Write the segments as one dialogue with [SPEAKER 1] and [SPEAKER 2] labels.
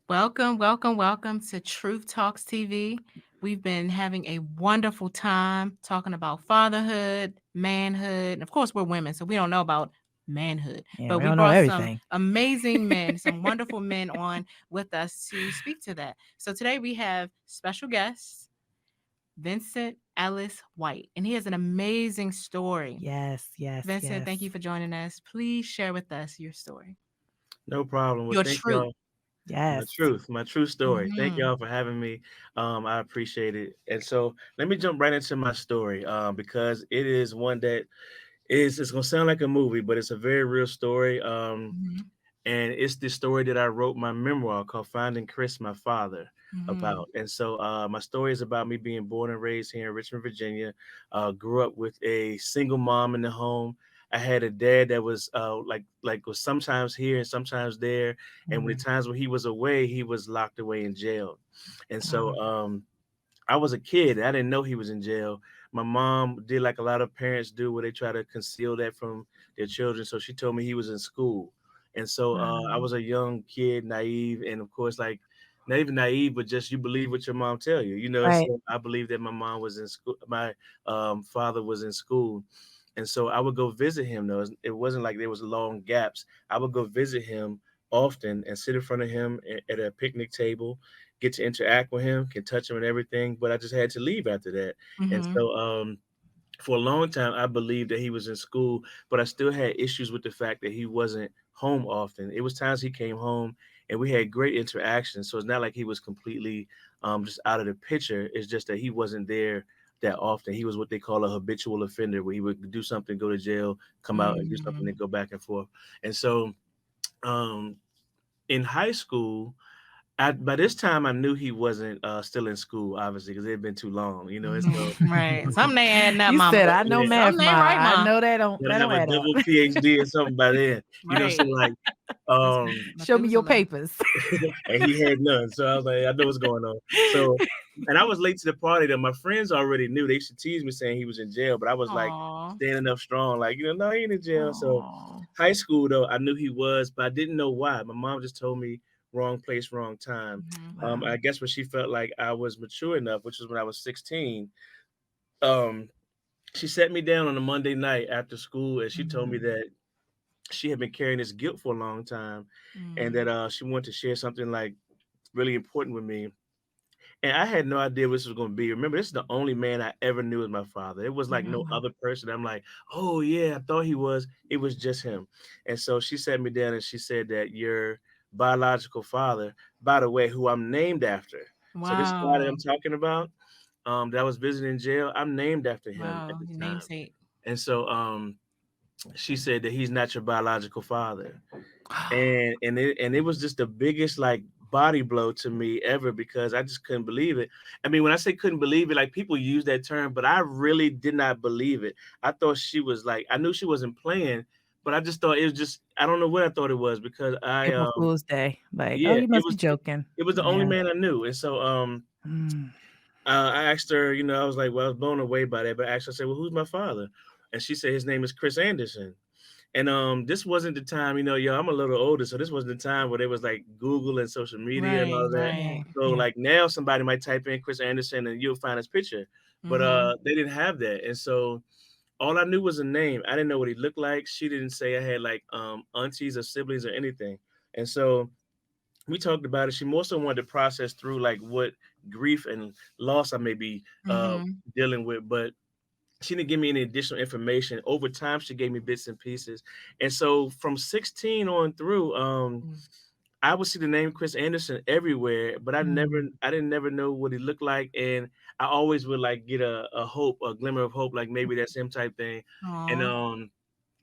[SPEAKER 1] Welcome, welcome, welcome to Truth Talks TV. We've been having a wonderful time talking about fatherhood, manhood. And of course, we're women, so we don't know about manhood,
[SPEAKER 2] Yeah,
[SPEAKER 1] but
[SPEAKER 2] we
[SPEAKER 1] we
[SPEAKER 2] don't know
[SPEAKER 1] brought some
[SPEAKER 2] everything.
[SPEAKER 1] amazing men, some wonderful men on with us to speak to that. So today we have special guest Vincent Ellis White, and he has an amazing story.
[SPEAKER 2] Yes, yes,
[SPEAKER 1] Vincent, thank you
[SPEAKER 2] yes,
[SPEAKER 1] for joining us. Please share with us your story,
[SPEAKER 3] No problem. Well,
[SPEAKER 1] your
[SPEAKER 3] thank
[SPEAKER 1] truth.
[SPEAKER 3] y'all.
[SPEAKER 2] yes.
[SPEAKER 3] My true story. Thank
[SPEAKER 1] Mhm.
[SPEAKER 3] y'all for having me. I appreciate it. And so let me jump right into my story because it is one that it's gonna sound like a movie, but it's a very real story.
[SPEAKER 1] Mhm.
[SPEAKER 3] And it's the story that I wrote my memoir called Finding Chris, My Father,
[SPEAKER 1] Mhm.
[SPEAKER 3] about. And so my story is about me being born and raised here in Richmond, Virginia. Grew up with a single mom in the home. I had a dad that was was sometimes here and sometimes there. And when the
[SPEAKER 2] Mm.
[SPEAKER 3] times when he was away, he was locked away in jail. And so
[SPEAKER 2] Oh,
[SPEAKER 3] I was a kid. I didn't know he was in jail. My mom did like a lot of parents do, where they try to conceal that from their children. So she told me he was in school, and so I
[SPEAKER 2] wow.
[SPEAKER 3] was a young kid, naive, and of course, like not even naive, but just you believe what your mom tell you. And
[SPEAKER 2] Right.
[SPEAKER 3] so I believe that my mom was in school. My father was in school, and so I would go visit him. Though it wasn't like there was long gaps. I would go visit him often and sit in front of him at a picnic table, get to interact with him, can touch him and everything. But I just had to leave after that. And
[SPEAKER 1] Mhm.
[SPEAKER 3] so for a long time, I believed that he was in school, but I still had issues with the fact that he wasn't home often. It was times he came home and we had great interactions. So it's not like he was completely just out of the picture. It's just that he wasn't there that often. He was what they call a habitual offender, where he would do something, go to jail, come out and do something, and
[SPEAKER 1] Mhm.
[SPEAKER 3] go back and forth. And so um, in high school, by this time, I knew he wasn't still in school, obviously, because it had been too long, and
[SPEAKER 1] Mhm.
[SPEAKER 3] so
[SPEAKER 1] Right. Something ain't adding up,
[SPEAKER 2] You
[SPEAKER 1] mama.
[SPEAKER 2] said I know
[SPEAKER 3] yeah,
[SPEAKER 2] math,
[SPEAKER 1] Something
[SPEAKER 2] ma.
[SPEAKER 1] ain't right,
[SPEAKER 2] I
[SPEAKER 1] ma.
[SPEAKER 2] know that don't
[SPEAKER 3] gotta have a
[SPEAKER 2] add up.
[SPEAKER 3] double PhD or something by then, So
[SPEAKER 1] Right.
[SPEAKER 3] like,
[SPEAKER 1] That's
[SPEAKER 3] um,
[SPEAKER 2] Show me your
[SPEAKER 1] Methuselah.
[SPEAKER 2] papers.
[SPEAKER 3] and he had none, so I was like, I know what's going on. So, and I was late to the party that my friends already knew. They used to tease me saying he was in jail, but I was like
[SPEAKER 1] Aw.
[SPEAKER 3] standing up strong, like, no, he ain't in jail. So,
[SPEAKER 2] Oh,
[SPEAKER 3] high school though, I knew he was, but I didn't know why. My mom just told me wrong place, wrong time.
[SPEAKER 1] Mhm.
[SPEAKER 3] I
[SPEAKER 2] wow.
[SPEAKER 3] guess when she felt like I was mature enough, which was when I was 16, um, she sat me down on a Monday night after school and she told me
[SPEAKER 2] Mhm.
[SPEAKER 3] that she had been carrying this guilt for a long time and
[SPEAKER 1] Mm.
[SPEAKER 3] that she wanted to share something like really important with me. And I had no idea what this was going to be. Remember, this is the only man I ever knew as my father. It was like no
[SPEAKER 1] Mhm.
[SPEAKER 2] Wow.
[SPEAKER 3] other person. I'm like, oh, yeah, I thought he was. It was just him. And so she sat me down and she said that your biological father, by the way, who I'm named after. So this guy that
[SPEAKER 1] Wow.
[SPEAKER 3] I'm talking about, that I was visiting in jail, I'm named after him at
[SPEAKER 1] Wow.
[SPEAKER 3] the
[SPEAKER 1] Your
[SPEAKER 3] time.
[SPEAKER 1] namesake.
[SPEAKER 3] And so she said that he's not your biological father. And it was just the biggest like body blow to me ever because I just couldn't believe it. I mean, when I say couldn't believe it, like people use that term, but I really did not believe it. I thought she was like, I knew she wasn't playing, but I just thought it was just, I don't know what I thought it was because
[SPEAKER 2] April Fool's Day. Like, oh,
[SPEAKER 3] yeah,
[SPEAKER 2] you must be joking.
[SPEAKER 3] it was the only
[SPEAKER 2] Yeah.
[SPEAKER 3] man I knew. And so
[SPEAKER 2] Mm.
[SPEAKER 3] I asked her, I was like, well, I was blown away by that, but I asked her, I said, well, who's my father? And she said his name is Chris Anderson. And this wasn't the time, I'm a little older, so this wasn't the time where there was like Google and social media and
[SPEAKER 1] Right.
[SPEAKER 3] all that.
[SPEAKER 2] Yeah,
[SPEAKER 1] Right.
[SPEAKER 3] So
[SPEAKER 2] yeah.
[SPEAKER 3] like now somebody might type in Chris Anderson and you'll find his picture. But
[SPEAKER 1] Mhm.
[SPEAKER 3] they didn't have that. And so all I knew was a name. I didn't know what he looked like. She didn't say I had like aunties or siblings or anything. And so we talked about it. She more so wanted to process through like what grief and loss I may be
[SPEAKER 1] Mhm.
[SPEAKER 3] dealing with. But she didn't give me any additional information. Over time, she gave me bits and pieces. And so from 16 on through,
[SPEAKER 1] Mm.
[SPEAKER 3] I would see the name Chris Anderson everywhere, but
[SPEAKER 2] Mm.
[SPEAKER 3] I didn't never know what he looked like. And I always would like get a hope, a glimmer of hope, like maybe that's him type thing. And
[SPEAKER 1] Aw.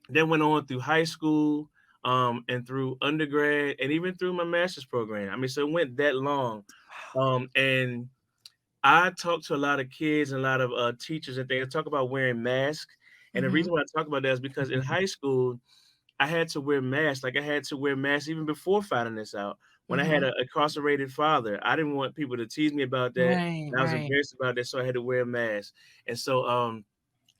[SPEAKER 3] then went on through high school, and through undergrad and even through my master's program. I mean, so it went that long. And I talk to a lot of kids and a lot of teachers and things. Talk about wearing masks, and the
[SPEAKER 1] Mhm.
[SPEAKER 3] reason why I talk about that is because in high school I had to wear masks. Like I had to wear masks even before finding this out. When I had
[SPEAKER 1] Mhm.
[SPEAKER 3] a incarcerated father, I didn't want people to tease me about that,
[SPEAKER 1] Right.
[SPEAKER 3] and I was
[SPEAKER 1] Right.
[SPEAKER 3] embarrassed about that, so I had to wear a mask. And so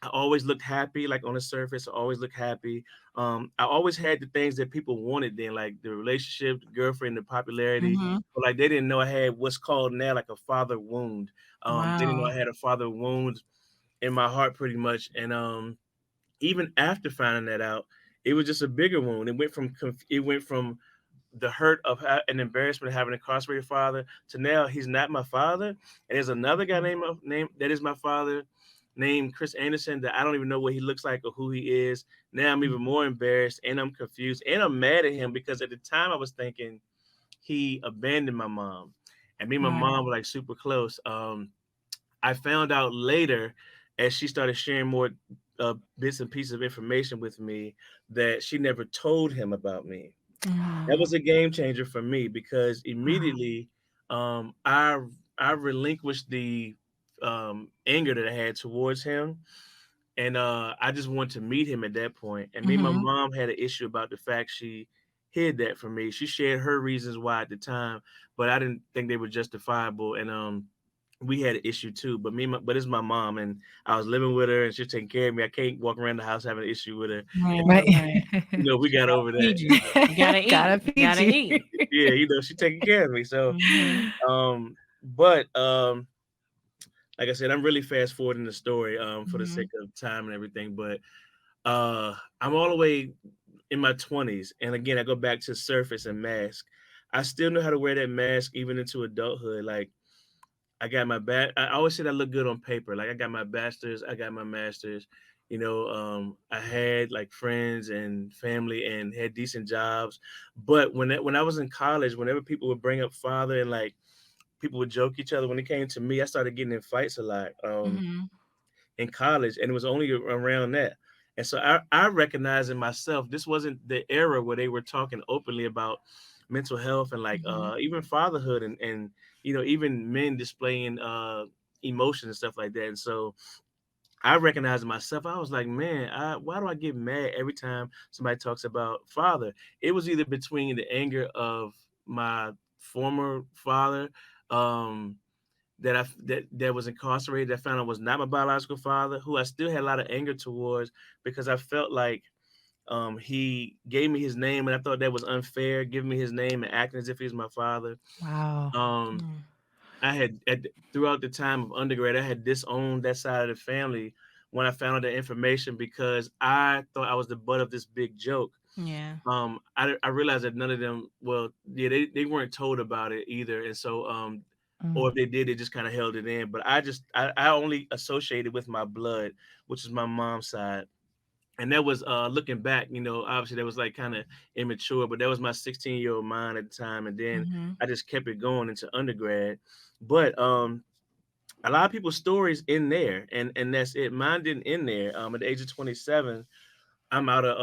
[SPEAKER 3] I always looked happy, like on the surface. I always looked happy. I always had the things that people wanted then, like the relationship, the girlfriend, the popularity.
[SPEAKER 1] Mhm.
[SPEAKER 3] But like they didn't know I had what's called now like a father wound. They didn't know I
[SPEAKER 1] Wow.
[SPEAKER 3] had a father wound in my heart pretty much. And even after finding that out, it was just a bigger wound. It went from the hurt of an embarrassment of having an incarcerated father to now he's not my father. And there's another guy
[SPEAKER 1] Mhm.
[SPEAKER 3] named that is my father, named Chris Anderson, that I don't even know what he looks like or who he is. Now I'm even more embarrassed and I'm confused and I'm mad at him because at the time I was thinking he abandoned my mom, and me and my
[SPEAKER 1] Right.
[SPEAKER 3] mom were like super close. I found out later as she started sharing more bits and pieces of information with me that she never told him about me. That
[SPEAKER 1] Mhm.
[SPEAKER 3] was a game changer for me because
[SPEAKER 2] Wow.
[SPEAKER 3] immediately I relinquished the anger that I had towards him, and I just wanted to meet him at that point. And me and my
[SPEAKER 1] Mhm.
[SPEAKER 3] mom had an issue about the fact she hid that from me. She shared her reasons why at the time, but I didn't think they were justifiable. And we had an issue too. But but it's my mom, and I was living with her, and she's taking care of me. I can't walk around the house having an issue with her.
[SPEAKER 1] Right,
[SPEAKER 2] Right.
[SPEAKER 1] right.
[SPEAKER 3] We got over that.
[SPEAKER 1] Feed you. You gotta eat.
[SPEAKER 2] Gotta
[SPEAKER 1] You
[SPEAKER 2] feed
[SPEAKER 1] gotta
[SPEAKER 2] you.
[SPEAKER 1] eat.
[SPEAKER 3] Yeah, she's taking care of me. So,
[SPEAKER 1] Mhm.
[SPEAKER 3] but like I said, I'm really fast forwarding the story for the
[SPEAKER 1] Mhm.
[SPEAKER 3] sake of time and everything. But I'm all the way in my 20s, and again, I go back to surface and mask. I still know how to wear that mask even into adulthood. Like I got my I always said I look good on paper. Like I got my bachelor's, I got my master's. I had like friends and family and had decent jobs. But when I was in college, whenever people would bring up father and like people would joke each other, when it came to me, I started getting in fights a lot.
[SPEAKER 1] Mhm.
[SPEAKER 3] In college, and it was only around that. And so I recognized in myself this wasn't the era where they were talking openly about mental health and like
[SPEAKER 1] Mhm.
[SPEAKER 3] even fatherhood and even men displaying emotion and stuff like that. And so I recognized in myself, I was like, man, why do I get mad every time somebody talks about father? It was either between the anger of my former father, um, that was incarcerated, that found out was not my biological father, who I still had a lot of anger towards because I felt like he gave me his name and I thought that was unfair, giving me his name and acting as if he was my father.
[SPEAKER 2] Wow.
[SPEAKER 3] Um,
[SPEAKER 1] Mm.
[SPEAKER 3] I had throughout the time of undergrad, I had disowned that side of the family when I found out the information because I thought I was the butt of this big joke.
[SPEAKER 1] Yeah.
[SPEAKER 3] I realized that none of them, well, yeah, they weren't told about it either, and so or
[SPEAKER 2] Mm,
[SPEAKER 3] if they did, they just kind of held it in. But I only associated with my blood, which is my mom's side, and that was looking back, obviously that was like kind of immature, but that was my 16-year-old mind at the time, and then
[SPEAKER 1] Mhm.
[SPEAKER 3] I just kept it going into undergrad. But a lot of people's stories in there, and that's it. Mine didn't end there. At the age of 27. I'm out of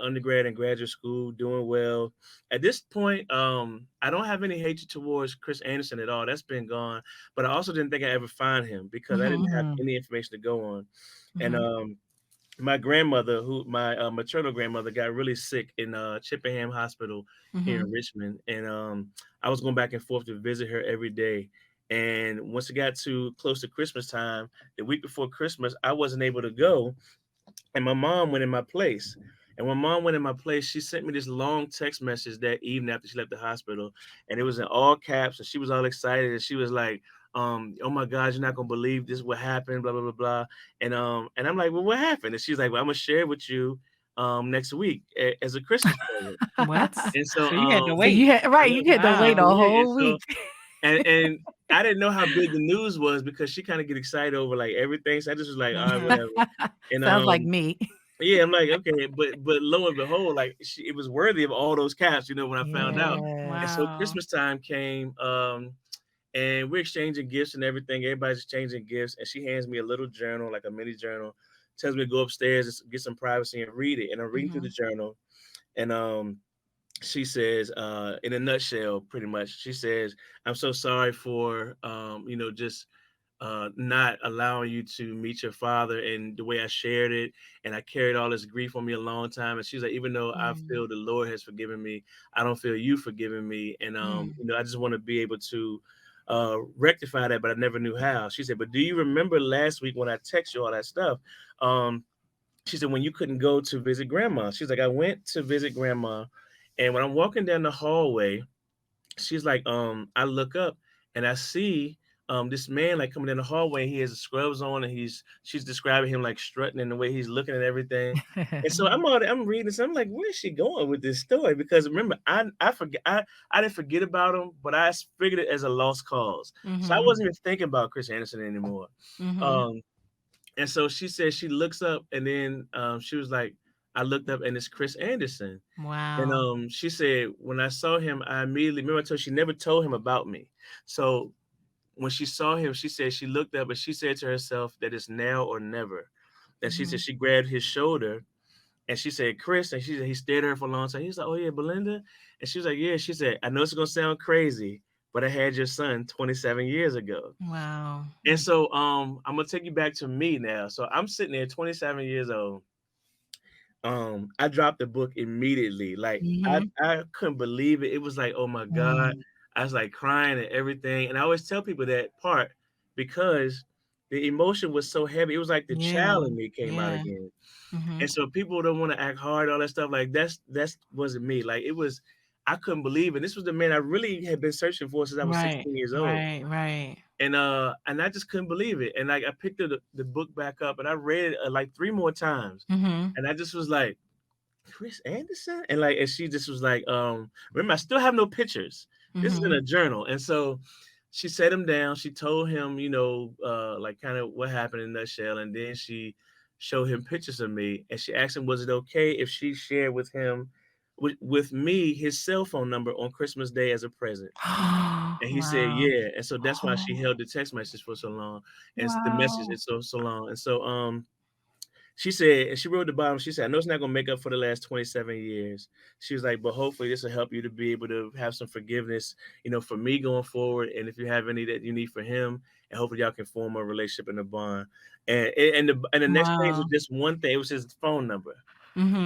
[SPEAKER 3] undergrad and graduate school, doing well. At this point, I don't have any hatred towards Chris Anderson at all. That's been gone. But I also didn't think I ever find him because I didn't
[SPEAKER 1] Mhm.
[SPEAKER 3] have
[SPEAKER 2] mhm.
[SPEAKER 3] any information to go on. And
[SPEAKER 1] Mhm.
[SPEAKER 3] my grandmother, who my maternal grandmother, got really sick in Chippenham Hospital here in
[SPEAKER 1] Mhm.
[SPEAKER 3] Richmond, and I was going back and forth to visit her every day. And once it got too close to Christmas time, the week before Christmas, I wasn't able to go, and my mom went in my place. And when mom went in my place, she sent me this long text message that evening after she left the hospital, and it was in all caps, and she was all excited, and she was like, "Oh my God, you're not gonna believe this what happened, blah blah blah blah." And I'm like, "Well, what happened?" And she's like, "Well, I'm gonna share it with you next week as a Christmas present."
[SPEAKER 1] What?
[SPEAKER 3] And so
[SPEAKER 1] So you had to
[SPEAKER 2] So you
[SPEAKER 1] wait.
[SPEAKER 2] had right, you had to
[SPEAKER 3] I had
[SPEAKER 2] wait
[SPEAKER 3] to
[SPEAKER 2] a
[SPEAKER 1] Wow.
[SPEAKER 3] wait, and
[SPEAKER 2] whole
[SPEAKER 3] so
[SPEAKER 2] week.
[SPEAKER 3] and I didn't know how big the news was because she kind of get excited over like everything. So I just was like, all right,
[SPEAKER 1] Mhm.
[SPEAKER 3] whatever. And
[SPEAKER 2] Sounds like me.
[SPEAKER 3] yeah, I'm like, okay, but lo and behold, like it was worthy of all those caps, when I found out. And
[SPEAKER 2] Yes.
[SPEAKER 3] so
[SPEAKER 1] Wow.
[SPEAKER 3] Christmas time came, and we're exchanging gifts and everything. Everybody's exchanging gifts, and she hands me a little journal, like a mini journal, tells me to go upstairs and get some privacy and read it. And I'm reading through the
[SPEAKER 1] Mhm.
[SPEAKER 3] journal, and she says, in a nutshell, pretty much, she says, "I'm so sorry for, just." Not allowing you to meet your father and the way I shared it. And I carried all this grief on me a long time. And she's like, even though I
[SPEAKER 1] Mm.
[SPEAKER 3] feel the Lord has forgiven me, I don't feel you forgiving me. And,
[SPEAKER 1] Mm.
[SPEAKER 3] I just want to be able to rectify that, but I never knew how. She said, but do you remember last week when I text you all that stuff? Um, she said, when you couldn't go to visit grandma. She's like, I went to visit grandma, and when I'm walking down the hallway, she's like, I look up and I see this man like coming in the hallway. He has scrubs on, and she's describing him like strutting in the way he's looking at everything. And so
[SPEAKER 1] Mhm.
[SPEAKER 3] I'm reading this. I'm like, where's she going with this story? Because remember, I forget I didn't forget about him, but figured it as a lost cause. So I
[SPEAKER 1] Mhm.
[SPEAKER 3] wasn't even thinking about Chris Anderson anymore.
[SPEAKER 1] Mhm.
[SPEAKER 3] Um, and so she said she looks up, and then she was like, I looked up, and it's Chris Anderson. And
[SPEAKER 1] Wow.
[SPEAKER 3] she said, when I saw him, I immediately remember I told she never told him about me. So when she saw him, she said she looked up and she said to herself that it's now or never. And she said
[SPEAKER 1] Mhm.
[SPEAKER 3] she grabbed his shoulder and she said, Chris, and she said he stared at her for a long time. He was like, oh yeah, Belinda. And she was like, yeah. She said, I know it's gonna sound crazy, but I had your son 27 years ago.
[SPEAKER 1] Wow.
[SPEAKER 3] And so I'm gonna take you back to me now. So I'm sitting there 27 years old. I dropped the book immediately. Like
[SPEAKER 1] Mhm.
[SPEAKER 3] I couldn't believe it. It was like, oh my God.
[SPEAKER 1] Mm.
[SPEAKER 3] I was like crying and everything. And I always tell people that part because the emotion was so heavy. It was like the
[SPEAKER 1] Yeah.
[SPEAKER 3] child in me came out
[SPEAKER 1] Yeah.
[SPEAKER 3] again. And
[SPEAKER 1] Mhm.
[SPEAKER 3] so people don't want to act hard, all that stuff. Like that's wasn't me. Like it was, I couldn't believe it. This was the man I really had been searching for since I was
[SPEAKER 1] Right.
[SPEAKER 3] 16 years old.
[SPEAKER 1] Right. Right.
[SPEAKER 3] And I just couldn't believe it. And like I picked the book back up and I read it like three more times.
[SPEAKER 1] Mhm.
[SPEAKER 3] And I just was like, Chris Anderson? And she just was like, remember, I still have no pictures. This is in a
[SPEAKER 1] Mhm.
[SPEAKER 3] journal. And so she sat him down, she told him, like kind of what happened in a nutshell, and then she showed him pictures of me and she asked him, was it okay if she shared with him with me his cell phone number on Christmas Day as a present? And he said,
[SPEAKER 1] Wow.
[SPEAKER 3] yeah. And so that's why she
[SPEAKER 2] Oh,
[SPEAKER 3] held the text message for so long. And the message
[SPEAKER 2] wow.
[SPEAKER 3] is so long. And so she said, and she wrote at the bottom, she said, I know it's not gonna make up for the last 27 years. She was like, but hopefully this will help you to be able to have some forgiveness, for me going forward. And if you have any that you need for him, and hopefully y'all can form a relationship and a bond. And the next page was
[SPEAKER 1] Wow.
[SPEAKER 3] just one thing, it was his phone number.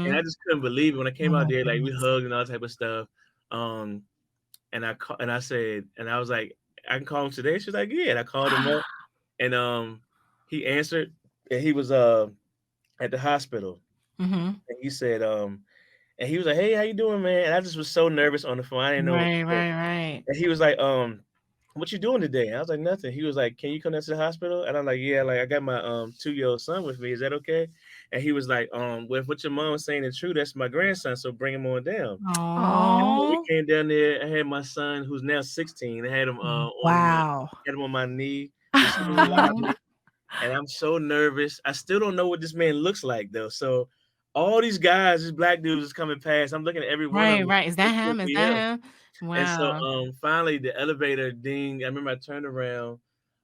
[SPEAKER 3] And I
[SPEAKER 1] Mhm.
[SPEAKER 3] just couldn't believe it. When I
[SPEAKER 2] Oh
[SPEAKER 3] came out
[SPEAKER 2] my
[SPEAKER 3] there, like we
[SPEAKER 2] goodness.
[SPEAKER 3] hugged and all that type of stuff. Um, and I said, and I was like, I can call him today. She's like, yeah. And I called him up and he answered and he was at the hospital.
[SPEAKER 1] Mhm.
[SPEAKER 3] And he said, and he was like, hey, how you doing, man? And I just was so nervous on the phone. I didn't know what to
[SPEAKER 1] Right.
[SPEAKER 3] say.
[SPEAKER 1] Right. Right.
[SPEAKER 3] And he was like, what you doing today? And I was like, nothing. He was like, can you come down to the hospital? And I'm like, yeah, like I got my 2-year-old son with me. Is that okay? And he was like, well, if what your mom was saying is true, that's my grandson. So bring him on down. And so we
[SPEAKER 2] Oh,
[SPEAKER 1] Oh.
[SPEAKER 3] came down there. I had my son, who's now 16. I had him
[SPEAKER 2] wow.
[SPEAKER 3] had him on my knee. We sitting in the
[SPEAKER 1] Mhm.
[SPEAKER 3] lobby, and I'm so nervous. I still don't know what this man looks like though. So all these guys, these black dudes is coming past. I'm looking at every one of
[SPEAKER 1] Right.
[SPEAKER 3] them.
[SPEAKER 1] Right. Is that
[SPEAKER 3] It could
[SPEAKER 1] him? Is
[SPEAKER 3] be
[SPEAKER 1] that
[SPEAKER 3] him.
[SPEAKER 1] him?
[SPEAKER 3] And so
[SPEAKER 1] Wow.
[SPEAKER 3] finally the elevator ding. I remember I turned around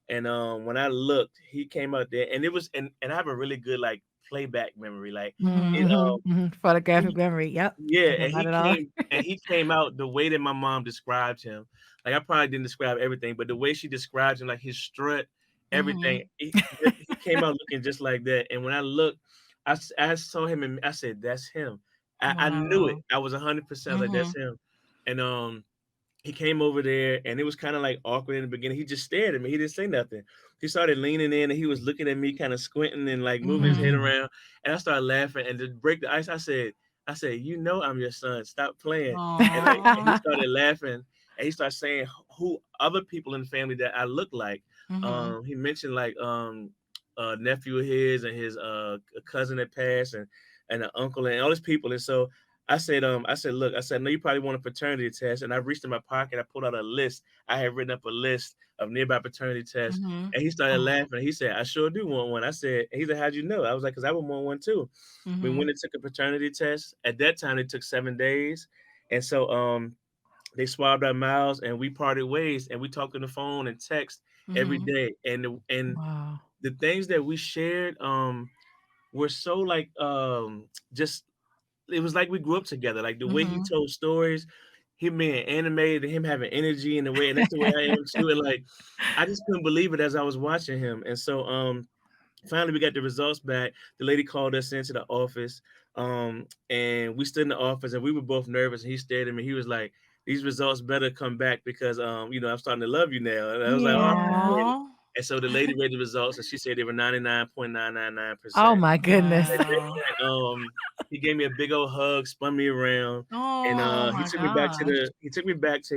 [SPEAKER 3] and when I looked, he came out there and it was and I have a really good like playback memory. Like
[SPEAKER 2] Mhm,
[SPEAKER 3] it
[SPEAKER 1] Mhm.
[SPEAKER 2] mhm, mhm. Photographic
[SPEAKER 3] he
[SPEAKER 2] memory. Yep.
[SPEAKER 3] yeah,
[SPEAKER 2] I
[SPEAKER 3] and
[SPEAKER 2] got it all.
[SPEAKER 3] he came out the way that my mom described him. Like I probably didn't describe everything, but the way she described him, like his strut, everything,
[SPEAKER 1] Mhm.
[SPEAKER 3] he came out looking just like that. And when I looked, I saw him and I said, "That's him." I knew it.
[SPEAKER 1] Wow.
[SPEAKER 3] I was 100% like, "That's
[SPEAKER 1] Mhm.
[SPEAKER 3] him." And he came over there and it was kind of like awkward in the beginning. He just stared at me. He didn't say nothing. He started leaning in and he was looking at me, kind of squinting and like moving his head
[SPEAKER 1] Mhm.
[SPEAKER 2] Mhm.
[SPEAKER 3] around. And I started laughing. And to break the ice, I said, you know I'm your son. Stop playing. And he
[SPEAKER 1] Aw.
[SPEAKER 3] started laughing and he started saying who other people in the family that I look like.
[SPEAKER 1] Mhm.
[SPEAKER 3] He mentioned like a nephew of his and his a cousin that passed and an uncle and all these people. And so I said, look, I said, no, you probably want a paternity test. And I reached in my pocket, I pulled out a list. I had written up a list of nearby paternity tests.
[SPEAKER 1] Mhm.
[SPEAKER 3] And he started
[SPEAKER 2] Oh,
[SPEAKER 3] laughing. He said, I sure do want one. I said, he said, how'd you know? I was like, because I would want one too. We went
[SPEAKER 1] Mhm.
[SPEAKER 3] and took a paternity test. At that time, it took 7 days. And so they swabbed our mouths and we parted ways and we talked on the phone and text every
[SPEAKER 1] Mhm.
[SPEAKER 3] day. And
[SPEAKER 2] wow.
[SPEAKER 3] the things that we shared were so like just it was like we grew up together. Like the way he
[SPEAKER 1] Mhm.
[SPEAKER 3] told stories, him being animated, him having energy in the way, and that's the way I am too. And like I just couldn't believe it as I was watching him. And so finally we got the results back. The lady called us into the office. And we stood in the office and we were both nervous. And he stared at me. He was like, these results better come back because I'm starting to love you now. And I was like, oh.
[SPEAKER 2] Yeah.
[SPEAKER 3] And so the lady read the results and she said they were
[SPEAKER 2] Oh
[SPEAKER 3] 99.999%.
[SPEAKER 2] my goodness.
[SPEAKER 1] Wow.
[SPEAKER 3] He gave me a big old hug, spun me around, and
[SPEAKER 1] Oh
[SPEAKER 3] he
[SPEAKER 1] my
[SPEAKER 3] took me back to
[SPEAKER 1] gosh.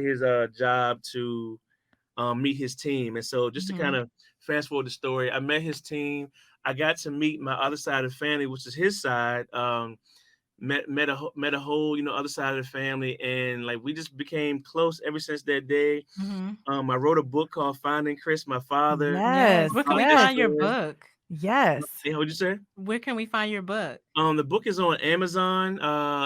[SPEAKER 3] his job to meet his team. And so just to
[SPEAKER 1] Hmm.
[SPEAKER 3] kind of fast forward the story, I met his team. I got to meet my other side of the family, which is his side. Met a whole other side of the family, and like we just became close ever since that day.
[SPEAKER 1] Hmm.
[SPEAKER 3] I wrote a book called Finding Chris, My Father.
[SPEAKER 1] Yes.
[SPEAKER 2] Yes.
[SPEAKER 1] Where can
[SPEAKER 3] About
[SPEAKER 1] we
[SPEAKER 3] that
[SPEAKER 2] Yes.
[SPEAKER 1] find your
[SPEAKER 3] story.
[SPEAKER 1] book?
[SPEAKER 2] Yes.
[SPEAKER 3] Yeah, what'd you say?
[SPEAKER 1] Where can we find your book?
[SPEAKER 3] The book is on Amazon.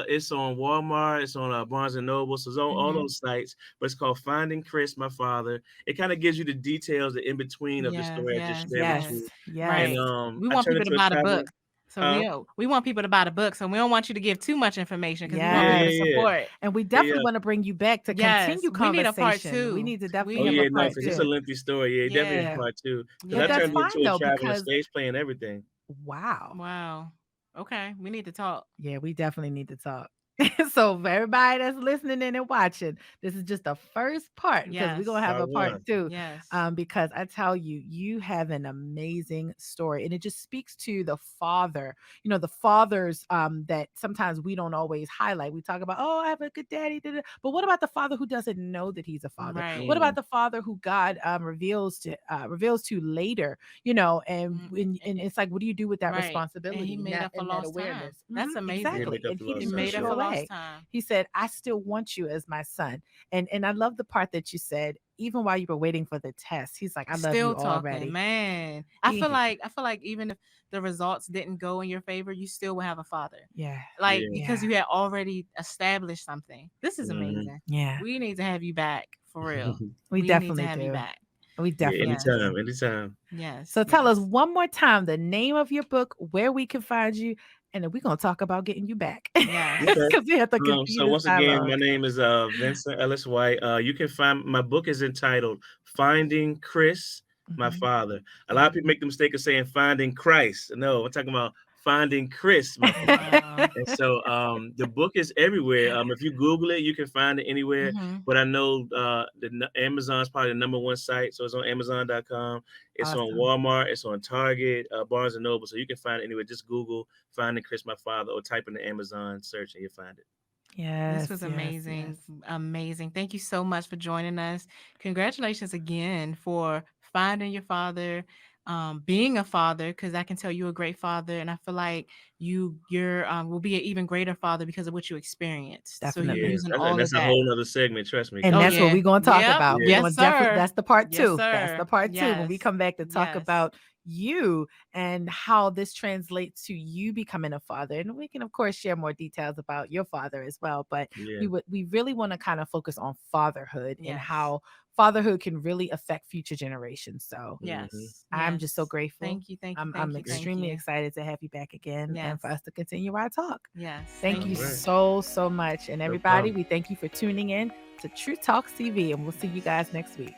[SPEAKER 3] It's on Walmart. It's on Barnes and Noble. So it's on all
[SPEAKER 1] Hmm.
[SPEAKER 3] those sites. But it's called Finding Chris, My Father. It kind of gives you the details, the in between of the
[SPEAKER 1] Yes,
[SPEAKER 3] story I just
[SPEAKER 1] yes,
[SPEAKER 3] shared with
[SPEAKER 1] yes.
[SPEAKER 3] you.
[SPEAKER 2] Yes.
[SPEAKER 3] And
[SPEAKER 1] Right.
[SPEAKER 2] Yes.
[SPEAKER 1] We
[SPEAKER 3] I
[SPEAKER 1] want
[SPEAKER 3] turned
[SPEAKER 1] people to
[SPEAKER 3] into a
[SPEAKER 1] buy the book.
[SPEAKER 3] traveling.
[SPEAKER 1] So
[SPEAKER 3] Huh?
[SPEAKER 1] we want people to buy the book. So we don't want you to give too much information because we want
[SPEAKER 3] Yeah,
[SPEAKER 1] people to
[SPEAKER 2] Yes.
[SPEAKER 3] yeah, yeah,
[SPEAKER 1] support.
[SPEAKER 2] And we
[SPEAKER 3] yeah,
[SPEAKER 2] definitely
[SPEAKER 3] yeah.
[SPEAKER 2] want to bring you back to
[SPEAKER 1] Yes,
[SPEAKER 2] continue
[SPEAKER 1] we need a part
[SPEAKER 2] conversation. We
[SPEAKER 1] two.
[SPEAKER 2] need to definitely
[SPEAKER 3] Oh
[SPEAKER 2] have
[SPEAKER 1] We
[SPEAKER 2] a
[SPEAKER 3] yeah, no,
[SPEAKER 2] part
[SPEAKER 3] because it's a
[SPEAKER 2] two.
[SPEAKER 3] lengthy story. Yeah, it definitely is
[SPEAKER 1] yeah,
[SPEAKER 2] Yeah.
[SPEAKER 3] part two. Because
[SPEAKER 2] But
[SPEAKER 3] I
[SPEAKER 2] that's
[SPEAKER 3] turned
[SPEAKER 1] yeah.
[SPEAKER 3] into
[SPEAKER 2] fine
[SPEAKER 3] a
[SPEAKER 2] though,
[SPEAKER 3] traveling
[SPEAKER 2] because
[SPEAKER 3] stage play and everything.
[SPEAKER 2] wow.
[SPEAKER 1] Wow. Okay, we need to talk.
[SPEAKER 2] Yeah, we definitely need to talk. So for everybody that's listening in and watching, this is just the first part because we're gonna
[SPEAKER 1] Yes,
[SPEAKER 2] have
[SPEAKER 3] Part
[SPEAKER 2] a part
[SPEAKER 3] one.
[SPEAKER 2] two.
[SPEAKER 1] yes.
[SPEAKER 2] Because I tell you, you have an amazing story, and it just speaks to the father. You know, the fathers that sometimes we don't always highlight. We talk about, oh, I have a good daddy, da, da. But what about the father who doesn't know that he's a father?
[SPEAKER 1] Right.
[SPEAKER 2] What about
[SPEAKER 3] Mm,
[SPEAKER 2] the father who God reveals to later? You know, and
[SPEAKER 1] Mm,
[SPEAKER 2] and it's like, what do you do with that
[SPEAKER 1] right. And he
[SPEAKER 2] responsibility
[SPEAKER 1] made up for
[SPEAKER 2] and that
[SPEAKER 1] lost time.
[SPEAKER 2] awareness?
[SPEAKER 1] That's
[SPEAKER 3] yeah,
[SPEAKER 1] amazing.
[SPEAKER 2] Exactly.
[SPEAKER 3] make up
[SPEAKER 2] And
[SPEAKER 3] the
[SPEAKER 2] he
[SPEAKER 1] He
[SPEAKER 3] lost
[SPEAKER 2] didn't
[SPEAKER 3] time.
[SPEAKER 1] made
[SPEAKER 2] push
[SPEAKER 1] up
[SPEAKER 2] you
[SPEAKER 3] Yeah.
[SPEAKER 1] for lost
[SPEAKER 2] away.
[SPEAKER 1] time.
[SPEAKER 2] He said, I still want you as my son. And I love the part that you said, even while you were waiting for the test, he's like, I love
[SPEAKER 1] Still
[SPEAKER 2] you
[SPEAKER 1] talking,
[SPEAKER 2] already.
[SPEAKER 1] man. I feel
[SPEAKER 2] He
[SPEAKER 1] like I feel like even if the results didn't go in your favor, you still would have a father.
[SPEAKER 2] yeah,
[SPEAKER 1] Like
[SPEAKER 3] Yeah.
[SPEAKER 1] because
[SPEAKER 2] yeah,
[SPEAKER 1] you had already established something. This is
[SPEAKER 3] Hmm.
[SPEAKER 1] amazing.
[SPEAKER 2] yeah.
[SPEAKER 1] We need to have you back for real.
[SPEAKER 2] We
[SPEAKER 1] We need to
[SPEAKER 2] definitely
[SPEAKER 1] have you
[SPEAKER 2] do.
[SPEAKER 1] back.
[SPEAKER 2] We
[SPEAKER 3] Yeah,
[SPEAKER 2] definitely
[SPEAKER 1] Yes.
[SPEAKER 2] do.
[SPEAKER 3] anytime, anytime.
[SPEAKER 1] Yes.
[SPEAKER 2] So tell us
[SPEAKER 1] Yes.
[SPEAKER 2] one more time the name of your book, where we can find you, and then we're gonna talk about getting you back.
[SPEAKER 1] Yes.
[SPEAKER 3] Okay.
[SPEAKER 2] Because we have to continue
[SPEAKER 3] So
[SPEAKER 2] this
[SPEAKER 3] once again, my
[SPEAKER 2] dialogue.
[SPEAKER 3] name is Vincent Ellis White. You can find my book is entitled Finding Chris, My
[SPEAKER 2] Mhm.
[SPEAKER 3] Father. A lot of people
[SPEAKER 1] Mhm.
[SPEAKER 3] make the mistake of saying Finding Christ. No, we're talking about Finding Chris, My Father.
[SPEAKER 1] Wow.
[SPEAKER 3] And so the book is everywhere. If you Google it, you can find it anywhere.
[SPEAKER 1] Mhm.
[SPEAKER 3] But I know Amazon is probably the number one site. So it's on Amazon.com. It's on
[SPEAKER 2] Awesome.
[SPEAKER 3] Walmart. It's on Target, Barnes and Noble. So you can find it anywhere. Just Google Finding Chris, My Father, or type in the Amazon search and you'll find it.
[SPEAKER 1] This
[SPEAKER 2] Yes,
[SPEAKER 1] was
[SPEAKER 2] yes,
[SPEAKER 1] amazing.
[SPEAKER 2] yes.
[SPEAKER 1] Amazing. Thank you so much for joining us. Congratulations again for finding your father, being a father, because I can tell you're a great father. And I feel like you're will be an even greater father because of what you experienced. So you're
[SPEAKER 2] Definitely.
[SPEAKER 3] Yeah,
[SPEAKER 1] using
[SPEAKER 3] and
[SPEAKER 1] all of
[SPEAKER 3] that's a
[SPEAKER 1] that.
[SPEAKER 3] whole nother segment. Trust me,
[SPEAKER 2] And
[SPEAKER 1] Oh
[SPEAKER 3] coming
[SPEAKER 2] that's
[SPEAKER 3] up.
[SPEAKER 2] what
[SPEAKER 1] yeah.
[SPEAKER 2] we're going to talk
[SPEAKER 1] Yep.
[SPEAKER 2] about. We're
[SPEAKER 3] Yeah,
[SPEAKER 1] Yes,
[SPEAKER 2] going to definitely,
[SPEAKER 1] sir.
[SPEAKER 2] that's the part
[SPEAKER 1] Yes,
[SPEAKER 2] two. That's the
[SPEAKER 1] sir.
[SPEAKER 2] part two when we
[SPEAKER 1] Yes.
[SPEAKER 2] come back to talk
[SPEAKER 1] Yes.
[SPEAKER 2] about you and how this translates to you becoming a father. And we can, of course, share more details about your father as well. But
[SPEAKER 3] yeah.
[SPEAKER 2] we really want to kind of focus on fatherhood and
[SPEAKER 1] Yes.
[SPEAKER 2] how fatherhood can really affect future generations. So
[SPEAKER 3] Hmm.
[SPEAKER 1] Yes.
[SPEAKER 2] I'm just so
[SPEAKER 1] Yes.
[SPEAKER 2] grateful.
[SPEAKER 1] Thank you. Thank you.
[SPEAKER 2] I'm
[SPEAKER 1] Thank you. Thank
[SPEAKER 2] extremely
[SPEAKER 1] you.
[SPEAKER 2] excited to have you back again and for
[SPEAKER 1] Yes.
[SPEAKER 2] us to continue our talk.
[SPEAKER 1] Yes.
[SPEAKER 2] Thank
[SPEAKER 1] Thank
[SPEAKER 2] you
[SPEAKER 3] All
[SPEAKER 1] you.
[SPEAKER 3] right,
[SPEAKER 2] so, so much. And
[SPEAKER 3] no
[SPEAKER 2] everybody,
[SPEAKER 3] problem.
[SPEAKER 2] we thank you for tuning in to True Talks TV, and we'll see you guys next week.